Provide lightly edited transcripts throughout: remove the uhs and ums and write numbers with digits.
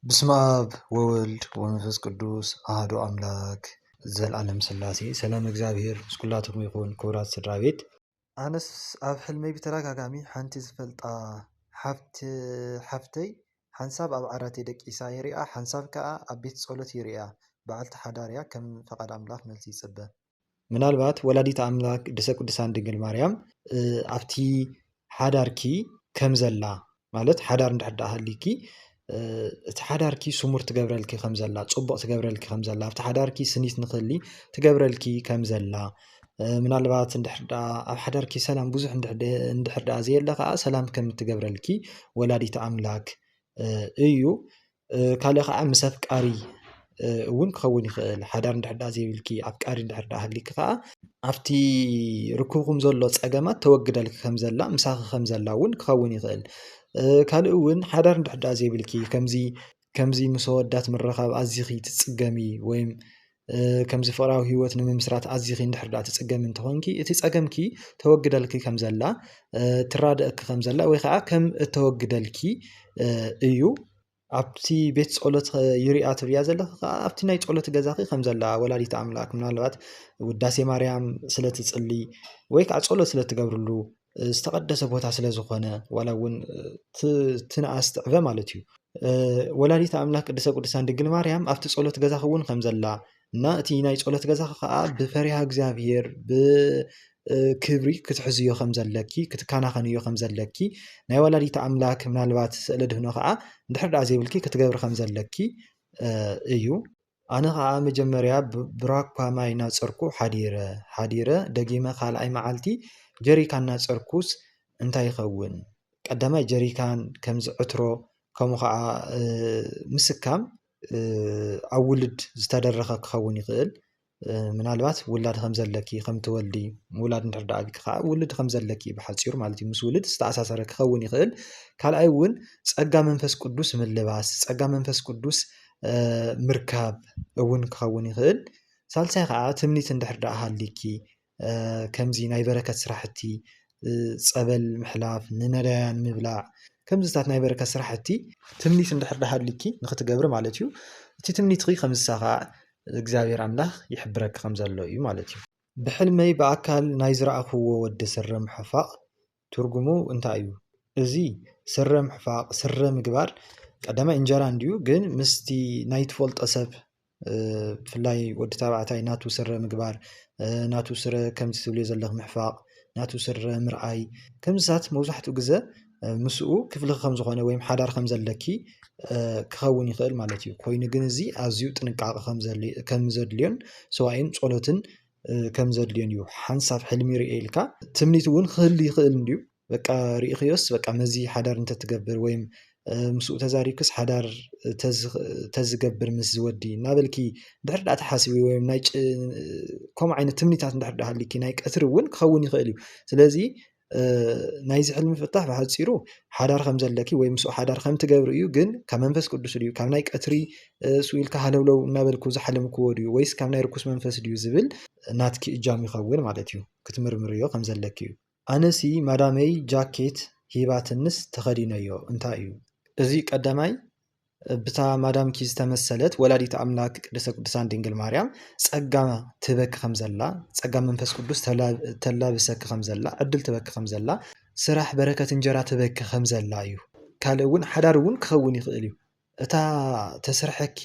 بسم آب وولد ومنفس قدوس أحد أملاك زلعلم سلاسي سلام እግዚአብሔር ስኩላትኩም ይኹን ክብራት ስድራቤት ኣነስ ኣብ ሕልመይ ብተደጋጋሚ ሓንቲ ዝፈልጣ ሓፍተይ ሓንሳብ ኣብ ዓራተይ ደቂሳ ይሪኣ ሓንሳብ ከዓ ኣብ ቤት ጸሎት ይሪኣ በዓልቲ ሓዳር እያ ከም ፈቃድ ኣምላክ መልሲ ይጽበ ምናልባት ወላዲት ኣምላክ ቅድስተ ቅዱሳን ድንግል ማርያም ኣብቲ ሓዳርኪ ከም ዘላ ማለት ሓዳር እንድሕር ሃሊኪ እቲ ሓዳርኪ ስሙር ትገብረልኪ ከም ዘላ ጽቡቕ ትገብረልኪ ከም ዘላ ኣብቲ ሓዳርኪ ስኒት ንኽህሊ ትገብረልኪ ከም ዘላ ምናልባት እንድሕር ኣብ ሓዳርኪ ሰላም ብዙሕ እንድሕር ዘየለ ከዓ ሰላም ከም ትገብረልኪ ወላዲት ኣምላክ እዩ ካልእ ከዓ ምስ ኣፍቃሪ እውን ክኸውን ይኽእል ሓዳር እንድሕር ዘይብልኪ ኣፍቃሪ እንድሕር ሃሊኪ ከዓ ኣብቲ ርክብኩም ዘሎ ፀገማት ተወግደልኪ ከም ዘላ ምሳኺ ከም ዘላ እውን ክኸውን ይኽእል ካልእ እውን ሓዳር እንድሕር ዘይብልኪ ከምዚ ምስ ወዳት ምርኻብ ኣዝኺ ትጽገሚ ወይም ከምዚ ፍቅራዊ ህይወት ንምምስራት ኣዝኺ እንድሕር ትጽገሚ እንተኾንኪ እቲ ፀገምኪ ተወግደልኪ ከም ዘላ ትራድአኪ ከም ዘላ ወይ ከዓ ከም እተወግደልኪ እዩ ኣብቲ ቤት ጸሎት ይሪኣ ትብያ ዘለኻ ከዓ ኣብቲ ናይ ጸሎት ገዛኺ ከም ዘላ ወላዲት ኣምላክ ምናልባት ውዳሴ ማርያም ስለትጽሊ ወይ ከዓ ጸሎት ስለትገብርሉ ዝተቀደሰ ቦታ ስለዝኾነ ዋላ እውን ትንኣስ ትዕበ ማለት እዩ ወላዲት ኣምላክ ቅድስተ ቅዱሳን ድንግል ማርያም ኣብቲ ጸሎት ገዛኺ እውን ከም ዘላ እና እቲ ናይ ጸሎት ገዛኺ ከዓ ብፈሪሃ እግዚአብሔር ብክብሪ ክትሕዝዮ ከም ዘለኪ ክትከናኸንዮ ከም ዘለኪ ናይ ወላዲት ኣምላክ ምናልባት ስእለ ድህኖ ከዓ እንድሕር ዘይብልኪ ክትገብሪ ከም ዘለኪ እዩ ኣነ ከዓ መጀመርያ ብራኳ ማይ ናፀርኩ ሓዲረ ደጊመ ካልኣይ መዓልቲ ጀሪካን ናፀርኩስ እንታይ ይኸውን ቀዳማይ ጀሪካን ከም ዝዕትሮ ከምኡ ከዓ ምስካም ኣብ ውልድ ዝተደረኸ ክኸውን ይኽእል ምናልባት ውላድ ከም ዘለኪ ከም ትወልዲ ውላድ እንድሕር ኣብኪ ከዓ ውልድ ከም ዘለኪ ብሓፂሩ ማለት እዩ ምስ ውልድ ዝተኣሳሰረ ክኸውን ይኽእል ካልኣይ እውን ጸጋ መንፈስ ቅዱስ ምልባስ ጸጋ መንፈስ ቅዱስ ምርካብ እውን ክኸውን ይኽእል ሳልሳይ ከዓ ትምኒት እንድሕር ሃሊኪ ከምዚ ናይ በረከት ስራሕቲ ጸበል ምሕላፍ ንነዳያን ምብላዕ ከምዚታት ናይ በረከት ስራሕቲ ትምኒት እንድሕር ሃሊኪ ንኽትገብሪ ማለት እዩ እቲ ትምኒትኺ ከም ዝሳኻ እግዚአብሔር ኣምላኽ ይሕብረኪ ከም ዘሎ እዩ ማለት እዩ ብሕልመይ ብኣካል ናይ ዝረኣኽዎ ወዲ ስረ ምሕፋቕ ትርጉሙ እንታይ እዩ እዚ ስረ ምሕፋቕ ስረ ምግባር ቀዳማይ እንጀራ እንድዩ ግን ምስቲ ናይ ትፈልጦ ሰብ ብፍላይ ወዲ ተባዕታይ ናቱ ስረ ምግባር ናቱ ስረ ከምዚ ትብልዮ ዘለኹ ምሕፋቕ ናቱ ስረ ምርኣይ ከምዚታት መብዛሕትኡ ግዜ ምስኡ ክፍልኺ ከም ዝኾነ ወይም ሓዳር ከም ዘለኪ ክኸውን ይኽእል ማለት እዩ ኮይኑ ግን እዚ ኣዝዩ ጥንቃቐ ከም ዘድልዮን ሰዋኢን ጸሎትን ከም ዘድልዮን እዩ ሓንሳብ ሕልሚ ርኤ ኢልካ ትምኒት እውን ክህሊ ይኽእል እንድዩ በቃ ርኢኽዮስ በቃ መዚ ሓዳር እንተትገብር ወይም ምስኡ ተዛሪብክስ ሓዳር ተዝገብር ምስ ዝወዲ እናበልኪ ድሕር ተሓስቢ ወይም ናይ ከምኡ ዓይነት ትምኒታት እንድሕር ሃሊኪ ናይ ቀትሪ እውን ክኸውን ይኽእል እዩ ስለዚ ናይዚ ሕልሚ ፍታሕ ብሓፂሩ ሓዳር ከም ዘለኪ ወይ ምስኡ ሓዳር ከም ትገብሪ እዩ ግን ካብ መንፈስ ቅዱስ ድዩ ካብ ናይ ቀትሪ ስኢልካ ሃለውለው እናበልኩ ዝሓለምክዎ ድዩ ወይስ ካብ ናይ ርኩስ መንፈስ ድዩ ዝብል ናትኪ እጃም ይኸውን ማለት እዩ ክትምርምርዮ ከም ዘለኪ እዩ ኣነሲ ማዳመይ ጃኬት ሂባትንስ ተኸዲነዮ እንታይ እዩ እዚ ቀዳማይ ብታ ማዳምኪ ዝተመሰለት ወላዲት ኣምላክ ቅድስተ ቅዱሳን ድንግል ማርያም ጸጋ ትበኪ ከም ዘላ ጸጋ መንፈስ ቅዱስ ተላብሰኪ ከም ዘላ ዕድል ትበኪ ከም ዘላ ስራሕ በረከት እንጀራ ትበኪ ከም ዘላ እዩ ካልእ እውን ሓዳር እውን ክኸውን ይኽእል እዩ እታ ተስርሐኪ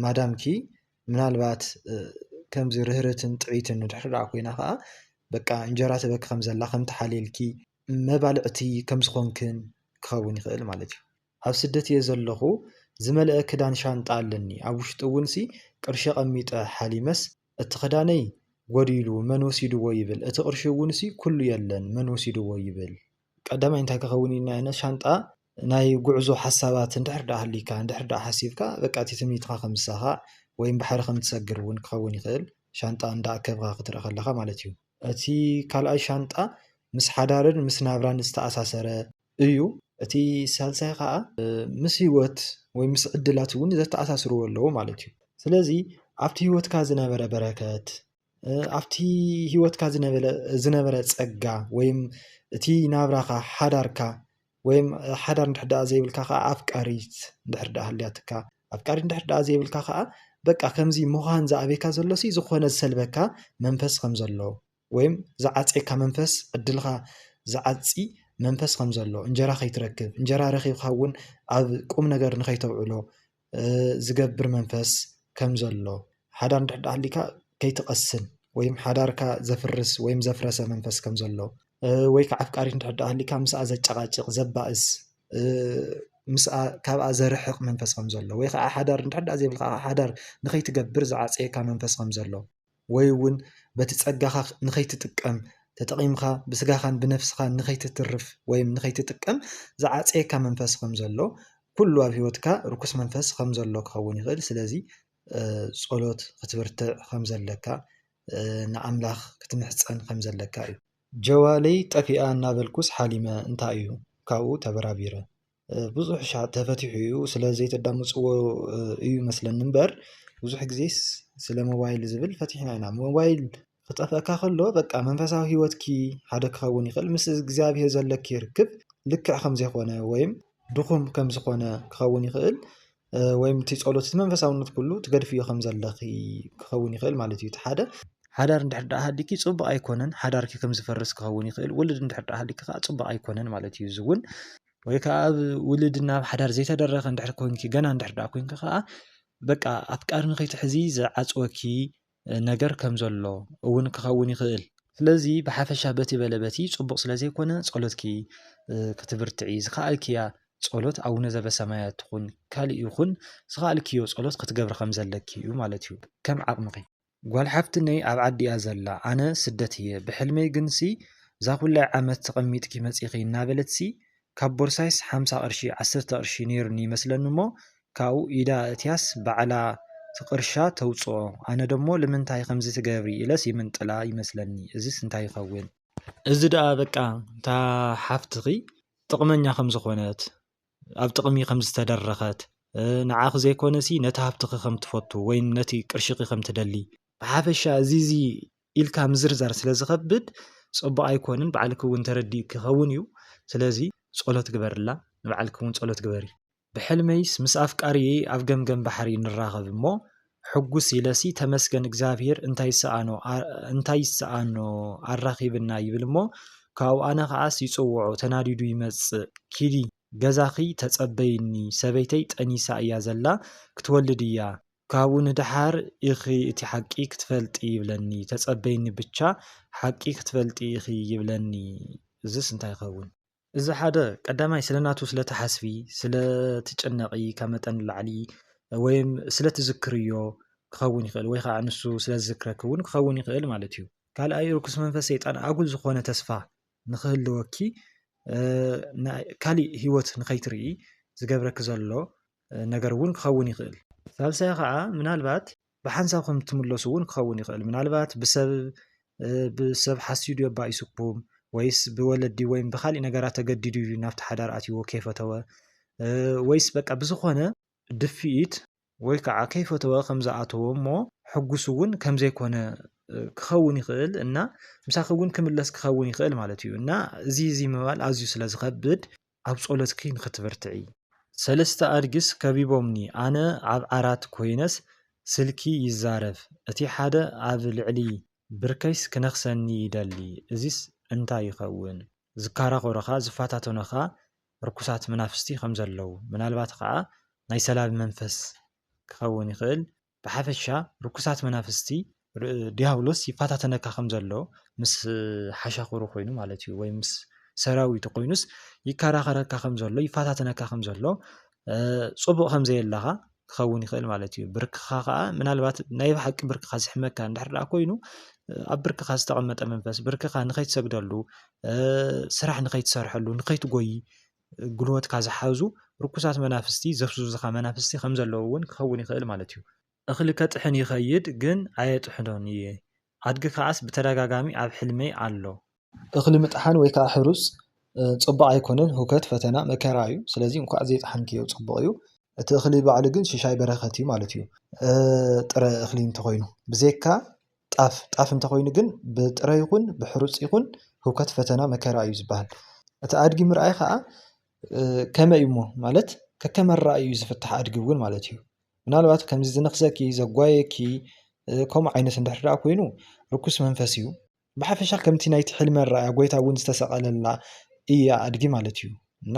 ማዳምኪ ምናልባት ከምዚ ርህርትን ጥዒትን ድሕር ኮይና ከዓ በቃ እንጀራ ትበኪ ከም ዘላ ከም ተሓልየልኪ መባልዕቲ ከም ዝኾንክን ክኸውን ይኽእል ማለት እዩ ኣብ ስደት እየ ዘለኹ ዝመልአ ክዳን ሻንጣ ኣለኒ ኣብ ውሽጡ እውን ቅርሺ ቀሚጠ ሓሊመስ እቲ ክዳነይ ጎዲሉ መን ወሲድዎ ይብል እቲ ቅርሺ እውን ኩሉ የለን መን ወሲድዎ ይብል ቀዳማይ እንታይ ክኸውን ይናየነ ሻንጣ ናይ ጉዕዞ ሓሳባት እንድሕር ሃሊካ እንድሕር ሓሲብካ በቃ እቲ ትምኒትካ ከም ዝሳኻ ወይም ባሕሪ ከም ትሰግር እውን ክኸውን ይኽእል ሻንጣ እንዳኣከብካ ክትርኢ ከለኻ ማለት እዩ እቲ ካልኣይ ሻንጣ ምስ ሓዳርን ምስ ናብራን ዝተኣሳሰረ እዩ እቲ ሳልሳይ ከዓ ምስ ህይወት ወይ ምስ ዕድላት እውን ዘተኣሳስርዎ ኣለዎ ማለት እዩ ስለዚ ኣብቲ ህይወትካ ዝነበረ በረከት ኣብቲ ህይወትካ ዝነበረ ጸጋ ወይም እቲ ናብራኻ ሓዳርካ ወይም ሓዳር እንድሕር ደኣ ዘይብልካ ከዓ ኣፍቃሪት እንድሕር ደኣ ሃልያትካ ኣፍቃሪ እንድሕር ደኣ ዘይብልካ ከዓ በቃ ከምዚ ምዃን ዝኣበየካ ዘሎሲ ዝኾነ ዝሰልበካ መንፈስ ከም ዘሎ ወይም ዝዓፀየካ መንፈስ ዕድልካ ዝዓፂ መንፈስ ከም ዘሎ እንጀራ ከይትረክብ እንጀራ ረኺብካ እውን ኣብ ቁም ነገር ንኸይተውዕሎ ዝገብር መንፈስ ከም ዘሎ ሓዳር እንድሕር ደኣ ሃሊካ ከይትቐስን ወይም ሓዳርካ ዘፍርስ ወይም ዘፍረሰ መንፈስ ከም ዘሎ ወይ ከዓ ኣፍቃሪት እንድሕር ደኣ ሃሊካ ምስኣ ዘጨቃጭቕ ዘባእስ ምስኣ ካብኣ ዘርሕቕ መንፈስ ከም ዘሎ ወይ ከዓ ሓዳር እንድሕር ደኣ ዘይብልካ ሓዳር ንኸይትገብር ዝዓፀየካ መንፈስ ከም ዘሎ ወይ እውን በቲ ፀጋኻ ንኸይትጥቀም ተጠቒምካ ብስጋኻን ብነፍስኻን ንኸይትትርፍ ወይም ንኸይትጥቀም ዝዓፀየካ መንፈስ ከም ዘሎ ኩሉ ኣብ ሂወትካ ርኩስ መንፈስ ከም ዘሎ ክኸውን ይኽእል ስለዚ ጸሎት ክትብርትዕ ከም ዘለካ ንኣምላኽ ክትምሕፀን ከም ዘለካ እዩ ጀዋለይ ጠፊኣ እናበልኩስ ሓሊመ እንታይ እዩ ካብኡ ተበራቢረ ብዙሕ ሻዕ ተፈቲሑ እዩ ስለ ዘይተዳምፅዎ እዩ መስለኒ እምበር ብዙሕ ግዜስ ስለ ሞባይል ዝብል ፈቲሕና ኢና ሞባይል ክጠፍአካ ከሎ በቃ መንፈሳዊ ሂወትኪ ሓደ ክኸውን ይኽእል ምስ እግዚኣብሔር ዘለኪ ርክብ ልክዕ ከም ዘይኮነ ወይም ድኹም ከም ዝኾነ ክኸውን ይኽእል ወይም እቲ ጸሎት መንፈሳውነት ኩሉ ትገድፍዮ ከም ዘለኺ ክኸውን ይኽእል ማለት እዩ እቲ ሓደ ሓዳር እንድሕር ደኣ ሃሊኪ ፅቡቅ ኣይኮነን ሓዳርኪ ከም ዝፈርስ ክኸውን ይኽእል ውልድ እንድሕር ደኣ ሃሊኪ ከዓ ፅቡቅ ኣይኮነን ማለት እዩ እዚ እውን ወይ ከዓ ኣብ ውልድና ኣብ ሓዳር ዘይተደረኸ እንድሕር ኮንኪ ገና እንድሕር ደኣ ኮንኪ ከዓ በቃ ኣፍቃሪ ንኸይትሕዚ ዝዓፅወኪ ነገር ከም ዘሎ እውን ክኸውን ይኽእል ስለዚ ብሓፈሻ በቲ በለ በቲ ፅቡቅ ስለ ዘይኮነ ጸሎትኪ ክትብርትዒ ዝኸኣልክያ ጸሎት ኣቡነ ዘበሰማያት ትኹን ካሊእ ይኹን ዝኸኣልክዮ ጸሎት ክትገብር ከም ዘለኪ እዩ ማለት እዩ ከም ዓቕምኺ ጓል ሓፍትነይ ኣብ ዓዲ እያ ዘላ ኣነ ስደት እየ ብሕልመይ ግንሲ እዛ ኩላይ ዓመት ተቐሚጥኪ መፂኺ እናበለትሲ ካብ ቦርሳይስ 50 ቅርሺ 10 ቅርሺ ነይሩኒ ይመስለኒ እሞ ካብኡ ኢዳ እትያስ ባዕላ ትቕርሻ ተውፅኦ ኣነ ደሞ ንምንታይ ከምዚ ትገብሪ ኢለስ ይምንጥላ ይመስለኒ እዚስ እንታይ ይኸውን እዚ ደኣ በቃ እታ ሓፍትኺ ጥቕመኛ ከም ዝኾነት ኣብ ጥቕሚ ከም ዝተደረኸት ንዓኺ ዘይኮነሲ ነቲ ሃብትኺ ከም ትፈቱ ወይም ነቲ ቅርሽኺ ከም ትደሊ ብሓፈሻ እዚ ኢልካ ምዝርዛር ስለ ዝኸብድ ፅቡቅ ኣይኮንን ባዕልክ እውን ተረዲእ ክኸውን እዩ ስለዚ ጸሎት ግበርላ ንባዕልክ እውን ጸሎት ግበሪ ብሕልመይስ ምስ ኣፍቃሪየ ኣብ ገምገም ባሕሪ ንራኸብ እሞ ሕጉስ ኢለሲ ተመስገን እግዚኣብሔር እንታይ ይሰኣኖ ኣራኺብና ይብል እሞ ካብኡ ኣነ ከዓስ ይፅውዖ ተናዲዱ ይመፅእ ኪዲ ገዛኺ ተጸበይኒ ሰበይተይ ጠኒሳ እያ ዘላ ክትወልድ እያ ካብኡ ንድሓር ኢኺ እቲ ሓቂ ክትፈልጢ ይብለኒ ተጸበይኒ ብቻ ሓቂ ክትፈልጢ ኢኺ ይብለኒ እዚስ እንታይ ይኸውን እዚ ሓደ ቀዳማይ ስለናቱ ስለተሓስቢ ስለትጨነቂ ካብ መጠን ላዕሊ ወይም ስለትዝክርዮ ክኸውን ይኽእል ወይ ከዓ ንሱ ስለዝዝክረክ እውን ክኸውን ይኽእል ማለት እዩ ካልኣይ ርኩስ መንፈስ ሰይጣን ኣጉል ዝኾነ ተስፋ ንኽህልወኪ ካሊእ ሂወት ንኸይትርኢ ዝገብረክ ዘሎ ነገር እውን ክኸውን ይኽእል ሳልሳይ ከዓ ምናልባት ብሓንሳብ ከም ትምለሱ እውን ክኸውን ይኽእል ምናልባት ብሰብ ሓሲዱ ኣባኢስኩም ወይስ ብወለዲ ወይም ብካሊእ ነገራት ተገዲዱ ናብቲ ሓዳር ኣትይዎ ከይፈተወ ወይስ በቃ ብዝኾነ ድፍኢት ወይ ከዓ ከይፈተወ ከም ዝኣተዎ እሞ ሕጉስ እውን ከም ዘይኮነ ክኸውን ይኽእል እና ምሳኺ እውን ክምለስ ክኸውን ይኽእል ማለት እዩ እና እዚ ምባል ኣዝዩ ስለ ዝኸብድ ኣብ ጸሎትኪ ንኽትበርትዒ ሰለስተ ኣድግስ ከቢቦምኒ ኣነ ኣብ ዓራት ኮይነስ ስልኪ ይዛረብ እቲ ሓደ ኣብ ልዕሊ ብርከይስ ክነኽሰኒ ይደሊ እዚስ እንታይ ይኸውን ዝካራኸረኻ ዝፋታተነኻ ርኩሳት መናፍስቲ ከም ዘለው ምናልባት ከዓ ናይ ሰላቢ መንፈስ ክኸውን ይኽእል ብሓፈሻ ርኩሳት መናፍስቲ ዲያብሎስ ይፋታተነካ ከም ዘሎ ምስ ሓሻኽሩ ኮይኑ ማለት እዩ ወይ ምስ ሰራዊቱ ኮይኑስ ይከራኸረካ ከም ዘሎ ይፋታተነካ ከም ዘሎ ፅቡቕ ከም ዘየለኻ ክኸውን ይኽእል ማለት እዩ ብርክኻ ከዓ ምናልባት ናይ ብሓቂ ብርክኻ ዝሕመካ እንድሕር ደኣ ኮይኑ ኣብ ብርክኻ ዝተቐመጠ መንፈስ ብርክኻ ንኸይትሰግደሉ ስራሕ ንኸይትሰርሐሉ ንኸይትጎይ ጉልበትካ ዝሓዙ ርኩሳት መናፍስቲ ዘፍዝዙኻ መናፍስቲ ከም ዘለዎ እውን ክኸውን ይኽእል ማለት እዩ እኽሊ ከጥሕን ይኸይድ ግን ኣየጥሕኖን እየ ኣድጊ ከዓስ ብተደጋጋሚ ኣብ ሕልመይ ኣሎ እኽሊ ምጥሓን ወይ ከዓ ሕሩፅ ፅቡቅ ኣይኮነን ሁከት ፈተና መከራ እዩ ስለዚ እንኳዕ ዘይጥሓንክዮ ፅቡቅ እዩ እቲ እኽሊ ባዕሉ ግን ሽሻይ በረኸት እዩ ማለት እዩ ጥረ እኽሊ እንተኮይኑ ብዘይካ ጣፍ እንተኮይኑ ግን ብጥረ ይኹን ብሕሩፅ ይኹን ሁከት ፈተና መከራ እዩ ዝበሃል እቲ ኣድጊ ምርኣይ ከዓ ከመይ እሞ ማለት ከከም ኣረኣእዩ ዝፍታሕ ኣድጊ እውን ማለት እዩ ምናልባት ከምዚ ዝነኽሰኪ ዘጓየኪ ከምኡ ዓይነት እንድሕር ደኣ ኮይኑ ርኩስ መንፈስ እዩ ብሓፈሻ ከምቲ ናይቲ ሕልሚ ኣረኣእያ ጎይታ እውን ዝተሰቐለላ እያ ኣድጊ ማለት እዩ እና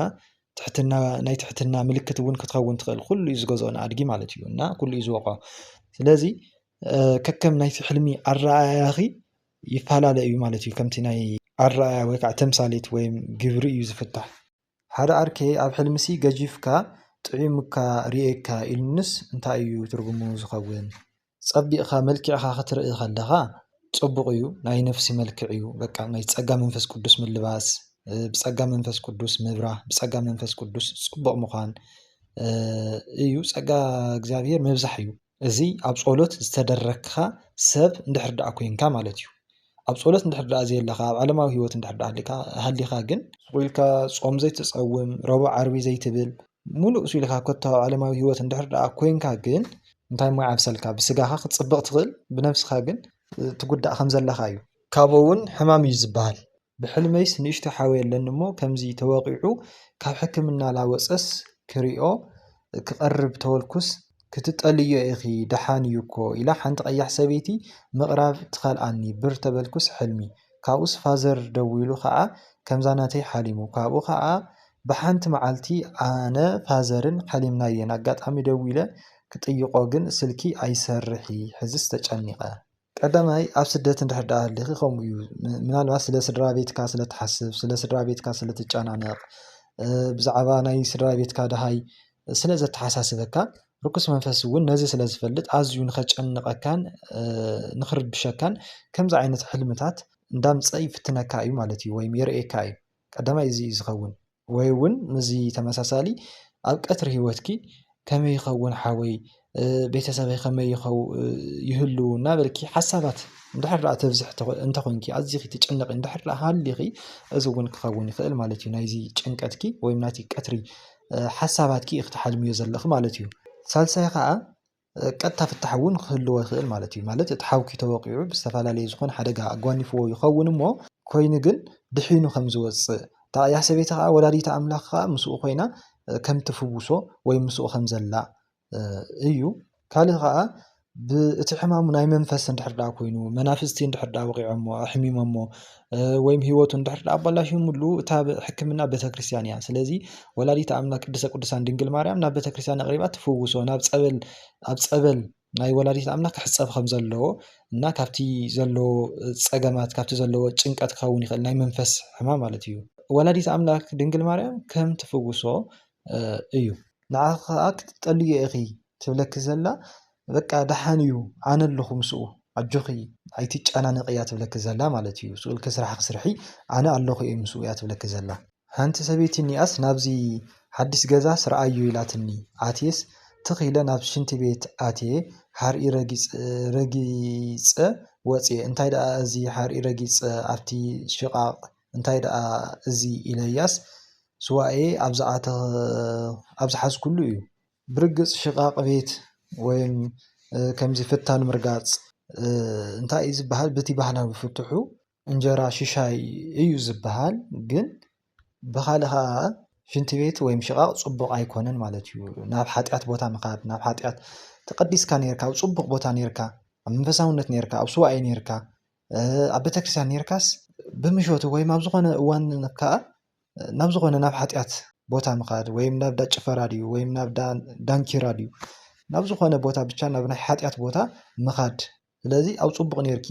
ትሕትና ናይ ትሕትና ምልክት እውን ክትኸውን ትኽእል ኩሉ እዩ ዝገዝኦ ንኣድጊ ማለት እዩ እና ኩሉ እዩ ዝወቕዖ ስለዚ ከከም ናይቲ ሕልሚ ኣረኣእያኺ ይፈላለ እዩ ማለት እዩ ከምቲ ናይ ኣረኣእያ ወይ ከዓ ተምሳሌት ወይ ግብሪ እዩ ዝፍታሕ ሓደ ኣርኬ ኣብ ሕልምሲ ገጂፍካ ጥዒሙካ ርኤካ ኢሉንስ እንታይ እዩ ትርጉሙ ዝኸውን ፀቢቕካ መልኪዕካ ክትርኢ ከለኻ ፅቡቕ እዩ ናይ ነፍሲ መልክዕ እዩ በቃ ናይ ፀጋ መንፈስ ቅዱስ ምልባስ ብፀጋ መንፈስ ቅዱስ ምብራህ ብፀጋ መንፈስ ቅዱስ ፅቡቕ ምዃን እዩ ፀጋ እግዚኣብሔር ምብዛሕ እዩ እዚ ኣብ ጸሎት ዝተደረግካ ሰብ እንድሕር ደኣ ኮንካ ማለት እዩ ኣብ ጸሎት እንድሕር ደኣ ዘየለኻ ኣብ ዓለማዊ ህይወት እንድሕር ደኣ ሃሊኻ ግን ስቑኢልካ ጾም ዘይትጸውም ረቡዕ ዓርቢ ዘይትብል ሙሉእ ስኢልካ ኮታ ኣብ ዓለማዊ ህይወት እንድሕር ደኣ ኮንካ ግን እንታይ ሞ ይዓብሰልካ ብስጋኻ ክትፅብቕ ትኽእል ብነፍስኻ ግን ትጉዳእ ከም ዘለኻ እዩ ካብኡ እውን ሕማም እዩ ዝበሃል ብሕልመይስ ንእሽቶ ሓወይ ኣለኒ እሞ ከምዚ ተወቂዑ ካብ ሕክምና ላወፀስ ክሪኦ ክቐርብ ተወልኩስ ክትጠልዮ ኢኺ ደሓን እዩ እኮ ኢላ ሓንቲ ቀያሕ ሰበይቲ ምቕራብ ትኸልኣኒ ብር ተበልኩስ ሕልሚ ካብኡስ ፋዘር ደው ኢሉ ከዓ ከምዛ ናተይ ሓሊሙ ካብኡ ከዓ ብሓንቲ መዓልቲ ኣነ ፋዘርን ሓሊምና እየን ኣጋጣሚ ደው ኢለ ክጥይቆ ግን ስልኪ ኣይሰርሒ ሕዝስ ተጨኒቐ ቀዳማይ ኣብ ስደት እንድሕር ደኣ ሃሊኺ ከምኡ እዩ ምናልባት ስለ ስድራ ቤትካ ስለትሓስብ ስለ ስድራ ቤትካ ስለትጨናነቕ ብዛዕባ ናይ ስድራ ቤትካ ደሃይ ስለ ዘተሓሳስበካ ርኩስ መንፈስ እውን ነዚ ስለ ዝፈልጥ ኣዝዩ ንኸጨንቐካን ንኽርብሸካን ከምዚ ዓይነት ሕልምታት እንዳምፀ ይፍትነካ እዩ ማለት እዩ ወይም የርኤካ እዩ ቀዳማይ እዚ እዩ ዝኸውን ወይ እውን እዚ ተመሳሳሊ ኣብ ቀትሪ ህይወትኪ ከመይ ይኸውን ሓወይ ቤተሰበይ ከመይ ይህሉ እናበልኪ ሓሳባት እንድሕር ደኣ ተብዝሕ እንተኾንኪ ኣዝኺ ትጭነቂ እንድሕር ደኣ ሃሊኺ እዚ እውን ክኸውን ይኽእል ማለት እዩ ናይዚ ጭንቀትኪ ወይም ናይቲ ቀትሪ ሓሳባትኪ ክትሓልምዮ ዘለኺ ማለት እዩ ሳልሳይ ከዓ ቀጥታ ፍታሕ እውን ክህልዎ ይኽእል ማለት እዩ ማለት እቲ ሓውኪ ተወቂዑ ብዝተፈላለየ ዝኾነ ሓደጋ ኣጓኒፍዎ ይኸውን እሞ ኮይኑ ግን ድሒኑ ከም ዝወፅእ እታ ቀያሕ ሰበይቲ ከዓ ወላዲተ ኣምላኽ ከዓ ምስኡ ኮይና ከም ትፍውሶ ወይ ምስኡ ከም ዘላ እዩ ካልእ ከዓ ብእቲ ሕማሙ ናይ መንፈስ እንድሕር ደኣ ኮይኑ መናፍስቲ እንድሕር ደኣ ወቂዖሞ ኣሕሚሞሞ ወይም ሂወቱ እንድሕር ደኣ ኣበላሽሙሉ እታ ሕክምና ቤተክርስትያን እያ ስለዚ ወላዲተ ኣምላክ ቅድስተ ቅዱሳን ድንግል ማርያም ናብ ቤተክርስትያን ኣቕሪባ ትፍውሶ ናብ ኣብ ፀበል ናይ ወላዲተ ኣምላክ ክሕፀብ ከም ዘለዎ እና ካብቲ ዘለዎ ፀገማት ካብቲ ዘለዎ ጭንቀት ክኸውን ይኽእል ናይ መንፈስ ሕማም ማለት እዩ ወላዲተ ኣምላክ ድንግል ማርያም ከም ትፍውሶ እዩ ንዓኻ ከዓ ክትጠልዮ ኢኺ ትብለኪ ዘላ በቃ ደሓን እዩ ኣነ ኣለኹ ምስኡ ኣጆኺ ኣይትጨናነቂ እያ ትብለኪ ዘላ ማለት እዩ ስኡልኪ ስራሕ ክስርሒ ኣነ ኣለኹ እየ ምስኡ እያ ትብለኪ ዘላ ሓንቲ ሰበይቲ እኒኣስ ናብዚ ሓዲስ ገዛ ስርኣዩ ኢላትኒ ኣትየስ ትኽ ኢለ ናብ ሽንቲ ቤት ኣትየ ሓርኢ ረጊፀ ወፅየ እንታይ ደኣ እዚ ሓርኢ ረጊፀ ኣብቲ ሽቓቕ እንታይ ደኣ እዚ ኢለያስ ስዋኤ ኣብ ዝሓዝኩሉ እዩ ብርግፅ ሽቓቕ ቤት ወይም ከምዚ ፍታን ምርጋፅ እንታይ እዩ ዝበሃል በቲ ባህላዊ ፍትሑ እንጀራ ሽሻይ እዩ ዝበሃል ግን ብኻልእ ከዓ ሽንቲ ቤት ወይም ሽቓቕ ፅቡቕ ኣይኮነን ማለት እዩ ናብ ሓጢኣት ቦታ ምኻድ ናብ ሓጢኣት ተቐዲስካ ነርካ ኣብ ፅቡቕ ቦታ ነርካ ኣብ መንፈሳውነት ነርካ ኣብ ስዋኤ ነርካ ኣብ ቤተክርስትያን ነርካስ ብምሾቱ ወይም ኣብ ዝኾነ እዋን ከዓ ናብ ዝኾነ ናብ ሓጢኣት ቦታ ምኻድ ወይም ናብ ዳ ጭፈራ ድዩ ወይም ናብ ዳንኪራ ድዩ ናብ ዝኾነ ቦታ ብቻ ናብ ናይ ሓጢኣት ቦታ ምኻድ ስለዚ ኣብ ፅቡቕ ነርኪ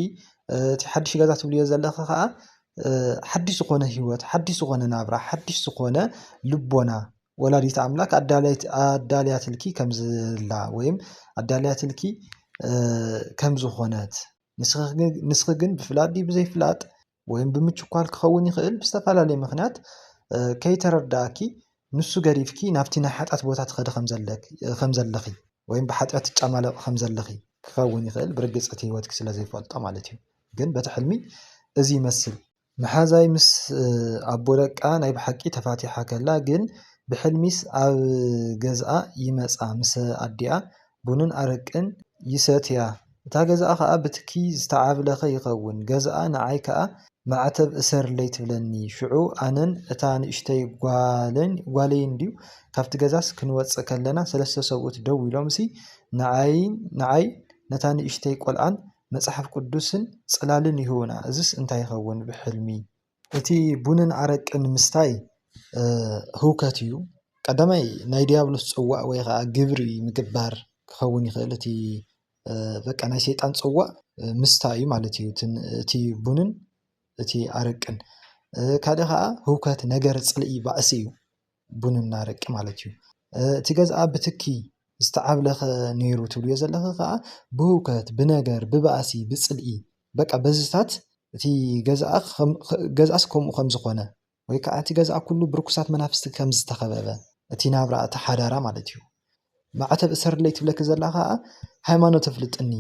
እቲ ሓድሽ ገዛ ትብልዮ ዘለኻ ከዓ ሓድሽ ዝኾነ ሂወት ሓድሽ ዝኾነ ናብራ ሓድሽ ዝኾነ ልቦና ወላዲተ ኣምላክ ኣዳልያትልኪ ከም ዘላ ወይም ኣዳልያትልኪ ከም ዝኾነት ንስኺ ግን ብፍላጥ ብዘይፍላጥ ወይም ብምችኳል ክኸውን ይኽእል ብዝተፈላለየ ምክንያት ከይተረዳእኪ ንሱ ገዲፍኪ ናብቲ ናይ ሓጢኣት ቦታ ትኸደ ከም ዘለኺ ወይም ብሓጢኣት ትጫማለቕ ከም ዘለኺ ክኸውን ይኽእል ብርግፅ እቲ ሂወትኪ ስለ ዘይፈልጦ ማለት እዩ ግን በቲ ሕልሚ እዚ ይመስል መሓዛይ ምስ ኣቦ ደቃ ናይ ብሓቂ ተፋቲሓ ከላ ግን ብሕልሚስ ኣብ ገዝኣ ይመፃ ምስ ኣዲኣ ቡንን ኣረቅን ይሰትያ እታ ገዝኣ ከዓ ብትኪ ዝተዓብለኸ ይኸውን ገዝኣ ንዓይ ከዓ ማዕተብ እሰርለይ ትብለኒ ሽዑ ኣነን እታ ንእሽተይ ጓለይን ድዩ ካብቲ ገዛስ ክንወፅእ ከለና ሰለስተ ሰብኡት ደው ኢሎም ንዓይ ነታ ንእሽተይ ቆልዓን መፅሓፍ ቅዱስን ፅላልን ይህቡና እዝስ እንታይ ይኸውን ብሕልሚ? እቲ ቡንን ኣረቅን ምስታይ ህውከት እዩ። ቀዳማይ ናይ ዲያብሎስ ፅዋዕ ወይ ከዓ ግብሪ ምግባር ክኸውን ይኽእል እቲ በቃ ናይ ሰይጣን ፅዋዕ ምስታይ እዩ ማለት እዩ እቲ ቡንን እቲ ኣረቅን። ካልእ ከዓ ህውከት ነገር ፅልኢ ባእሲ እዩ ቡንን ኣረቂ ማለት እዩ። እቲ ገዝኣ ብትኪ ዝተዓብለኸ ነይሩ ትብልዮ ዘለኹ ከዓ ብህውከት ብነገር ብባእሲ ብፅልኢ በቃ በዝታት እቲ ገዝኣስ ከምኡ ከም ዝኾነ ወይ ከዓ እቲ ገዝኣ ኩሉ ብርኩሳት መናፍስቲ ከም ዝተኸበበ እቲ ናብራ እቲ ሓዳራ ማለት እዩ። ማዕተብ እሰርለይ ትብለኪ ዘላ ከዓ ሃይማኖት ኣፍልጥኒ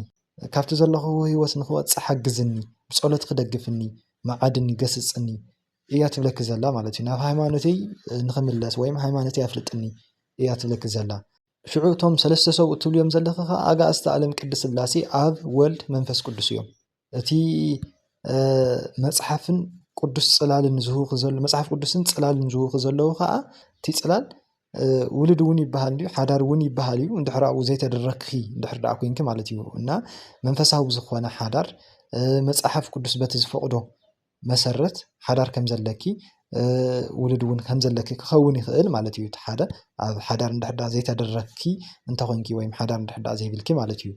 ካብቲ ዘለኹ ህይወት ንክወፅእ ሓግዝኒ ብፀሎት ክደግፍኒ መዓድኒ ገስፅኒ እያ ትብለኪ ዘላ ማለት እዩ። ናብ ሃይማኖተይ ንክምለስ ወይ ሃይማኖተይ ኣፍልጥኒ እያ ትብለኪ ዘላ። ሽዑ እቶም ሰለስተ ሰብኡት ትብልዮም ዘለኹ ከዓ ኣጋእዝተ ዓለም ቅድስት ስላሴ ኣብ ወልድ መንፈስ ቅዱስ እዮም። እቲ መፅሓፍን ቅዱስ ፅላልን ዝህቡክ ዘሎ መፅሓፍ ቅዱስን ፅላልን ዝህቡክ ዘለዉ ከዓ እቲ ፅላል ውሉድ እውን ይበሃል እዩ ሓዳር እውን ይበሃል እዩ እንድሕር ኣብኡ ዘይተደረግኪ እንድሕር ደኣ ኮንኪ ማለት እዩ። እና መንፈሳዊ ዝኾነ ሓዳር መፅሓፍ ቅዱስ በቲ ዝፈቅዶ መሰረት ሓዳር ከም ዘለኪ ውሉድ እውን ከም ዘለኪ ክኸውን ይኽእል ማለት እዩ። እቲ ሓደ ኣብ ሓዳር እንድሕር ደኣ ዘይተደረግኪ እንተኮንኪ ወይ ሓዳር እንድሕር ደኣ ዘይብልኪ ማለት እዩ።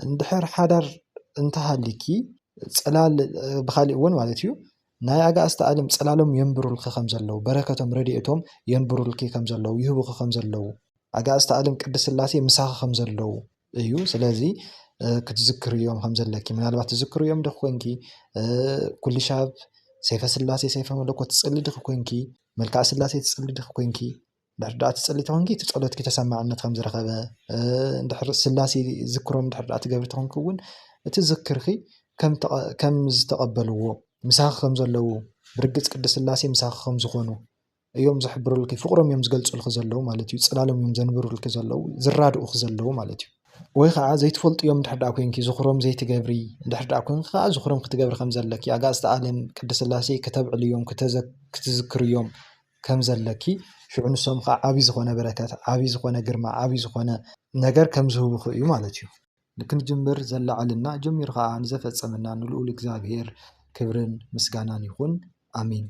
እንድሕር ሓዳር እንተሃሊኪ ፅላል ብካሊእ እውን ማለት እዩ ናይ ኣጋእዝተ ዓለም ፅላሎም የንብሩልኪ ከም ዘለዉ በረከቶም ረድኤቶም የንብሩልኪ ከም ዘለዉ ይህቡኪ ከም ዘለዉ ኣጋእዝተ ዓለም ቅድስት ስላሴ ምሳኺ ከም ዘለዉ እዩ። ስለዚ ክትዝክር እዮም ከም ዘለኪ ምናልባት ትዝክር እዮም ድኽ ኮንኪ ኩልሻብ ሰይፈ ስላሴ ሰይፈ መለኮት ትፅሊ ድኽ ኮንኪ መልክዕ ስላሴ ትፅሊ ድኽ ኮንኪ እንድሕር ደኣ ትፅሊ ተኮንኪ እቲ ፀሎትኪ ተሰማዕነት ከም ዝረኸበ እንድሕር ስላሴ ዝክሮም እንድሕር ደኣ ትገብሪ ተኮንኪ እውን እቲ ዝክርኪ ከም ዝተቐበልዎ ምሳኺ ከም ዘለዉ ብርግፅ ቅድስት ስላሴ ምሳኺ ከም ዝኾኑ እዮም ዝሕብሩልኪ ፍቅሮም እዮም ዝገልፁልኪ ዘለዉ ማለት እዩ። ፅላሎም እዮም ዘንብሩልኪ ዘለዉ ዝራድኡኪ ዘለዉ ማለት እዩ። ወይ ከዓ ዘይትፈልጡ እዮም እንድሕር ደኣ ኮንኪ ዝኽሮም ዘይትገብሪ እንድሕር ደኣ ኮንኪ ከዓ ዝኽሮም ክትገብሪ ከም ዘለኪ ኣጋእዝተ ዓለም ቅድስት ስላሴ ክተብዕልዮም ክትዝክርዮም ከም ዘለኪ ሽዑ ንሶም ከዓ ዓብይ ዝኾነ በረከት ዓብይ ዝኾነ ግርማ ዓብይ ዝኾነ ነገር ከም ዝህቡኪ እዩ ማለት እዩ። ንክንጅምር ዘለዓልና ጀሚሩ ከዓ ንዘፈፀመና ንልኡል እግዚኣብሄር ክብርን ምስጋናን ይኹን ኣሚን።